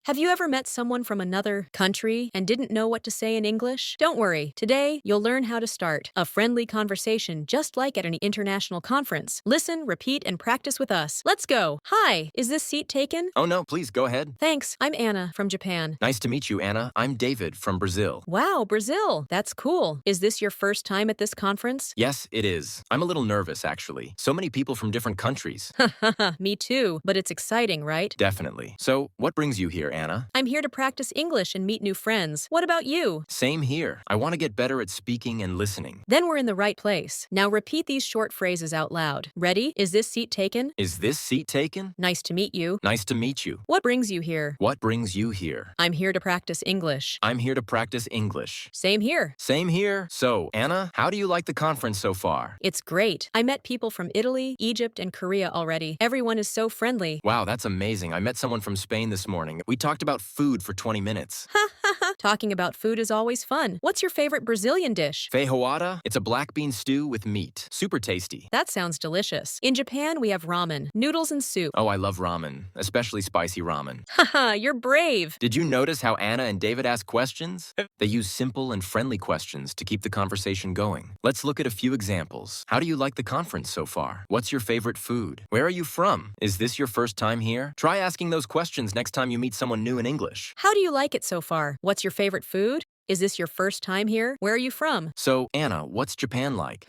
Have you ever met someone from another country and didn't know what to say in English? Don't worry. Today, you'll learn how to start a friendly conversation just like at an international conference. Listen, repeat, and practice with us. Let's go. Hi, is this seat taken? Oh no, please go ahead. Thanks. I'm Anna from Japan. Nice to meet you, Anna. I'm David from Brazil. Wow, Brazil. That's cool. Is this your first time at this conference? Yes, it is. I'm a little nervous, actually. So many people from different countries. Haha, me too. But it's exciting, right? Definitely. So, what brings you here, Anna? I'm here to practice English and meet new friends. What about you? Same here. I want to get better at speaking and listening. Then we're in the right place. Now repeat these short phrases out loud. Ready? Is this seat taken? Is this seat taken? Nice to meet you. Nice to meet you. What brings you here? What brings you here? I'm here to practice English. I'm here to practice English. Same here. Same here. So, Anna, how do you like the conference so far? It's great. I met people from Italy, Egypt, and Korea already. Everyone is so friendly. Wow, that's amazing. I met someone from Spain this morning. We talked about food for 20 minutes. Ha ha ha. Talking about food is always fun. What's your favorite Brazilian dish? Feijoada? It's a black bean stew with meat. Super tasty. That sounds delicious. In Japan, we have ramen, noodles and soup. Oh, I love ramen, especially spicy ramen. Haha, you're brave. Did you notice how Anna and David ask questions? They use simple and friendly questions to keep the conversation going. Let's look at a few examples. How do you like the conference so far? What's your favorite food? Where are you from? Is this your first time here? Try asking those questions next time you meet someone new in English. How do you like it so far? What's your favorite food? Is this your first time here? Where are you from? So, Anna, what's Japan like?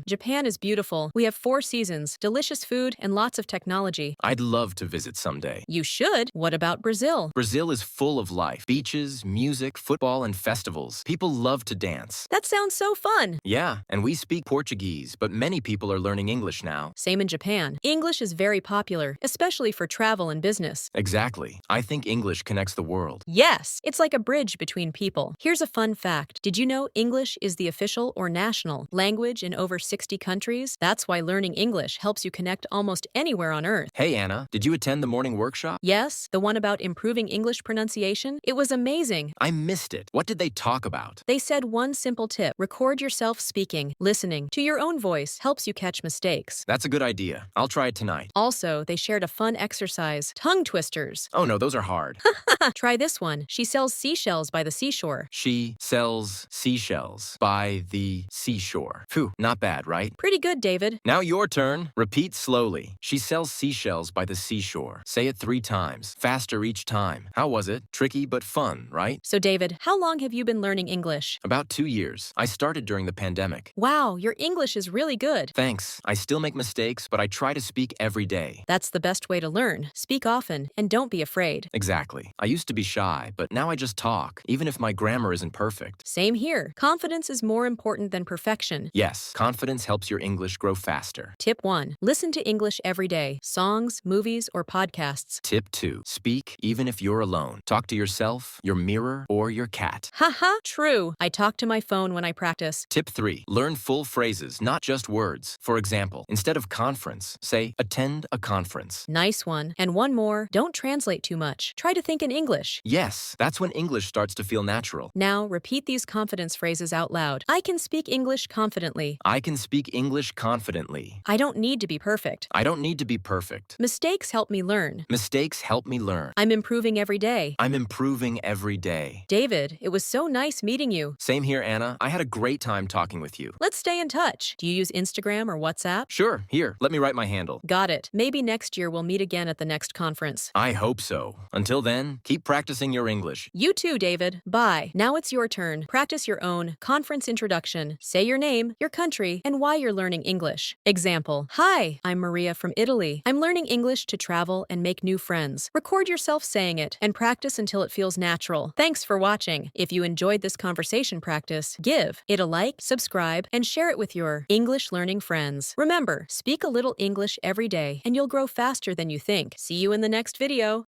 Japan is beautiful. We have 4 seasons, delicious food, and lots of technology. I'd love to visit someday. You should. What about Brazil? Brazil is full of life. Beaches, music, football, and festivals. People love to dance. That sounds so fun. Yeah, and we speak Portuguese, but many people are learning English now. Same in Japan. English is very popular, especially for travel and business. Exactly. I think English connects the world. Yes, it's like a bridge between people. Here's a fun fact. Did you know English is the official or national language in over 60 countries? That's why learning English helps you connect almost anywhere on Earth. Hey, Anna, did you attend the morning workshop? Yes, the one about improving English pronunciation. It was amazing. I missed it. What did they talk about? They said one simple tip. Record yourself speaking. Listening to your own voice helps you catch mistakes. That's a good idea. I'll try it tonight. Also, they shared a fun exercise. Tongue twisters. Oh no, those are hard. Try this one. She sells seashells by the seashore. She sells seashells by the seashore. Phew, not bad, right? Pretty good, David. Now your turn. Repeat slowly. She sells seashells by the seashore. Say it 3 times, faster each time. How was it? Tricky but fun, right? So, David, how long have you been learning English? About 2 years. I started during the pandemic. Wow, your English is really good. Thanks. I still make mistakes, but I try to speak every day. That's the best way to learn. Speak often, and don't be afraid. Exactly. I used to be shy, but now I just talk, even if my grammar isn't perfect. Same here. Confidence is more important than perfection. Yes, confidence helps your English grow faster. Tip 1. Listen to English every day. Songs, movies, or podcasts. Tip 2. Speak even if you're alone. Talk to yourself, your mirror, or your cat. Haha, true. I talk to my phone when I practice. Tip 3. Learn full phrases, not just words. For example, instead of conference, say attend a conference. Nice one. And one more. Don't translate too much. Try to think in English. Yes, that's when English starts to feel natural. Now, repeat these confidence phrases out loud. I can speak English confidently. I can speak English confidently. I don't need to be perfect. I don't need to be perfect. Mistakes help me learn. Mistakes help me learn. I'm improving every day. I'm improving every day. David, it was so nice meeting you. Same here, Anna. I had a great time talking with you. Let's stay in touch. Do you use Instagram or WhatsApp? Sure, here, let me write my handle. Got it. Maybe next year we'll meet again at the next conference. I hope so. Until then, keep practicing your English. You too, David. Bye. Now it's your turn. Practice your own conference introduction. Say your name, your country, and why you're learning English. Example. Hi, I'm Maria from Italy. I'm learning English to travel and make new friends. Record yourself saying it and practice until it feels natural. Thanks for watching. If you enjoyed this conversation practice, give it a like, subscribe, and share it with your English learning friends. Remember, speak a little English every day and you'll grow faster than you think. See you in the next video.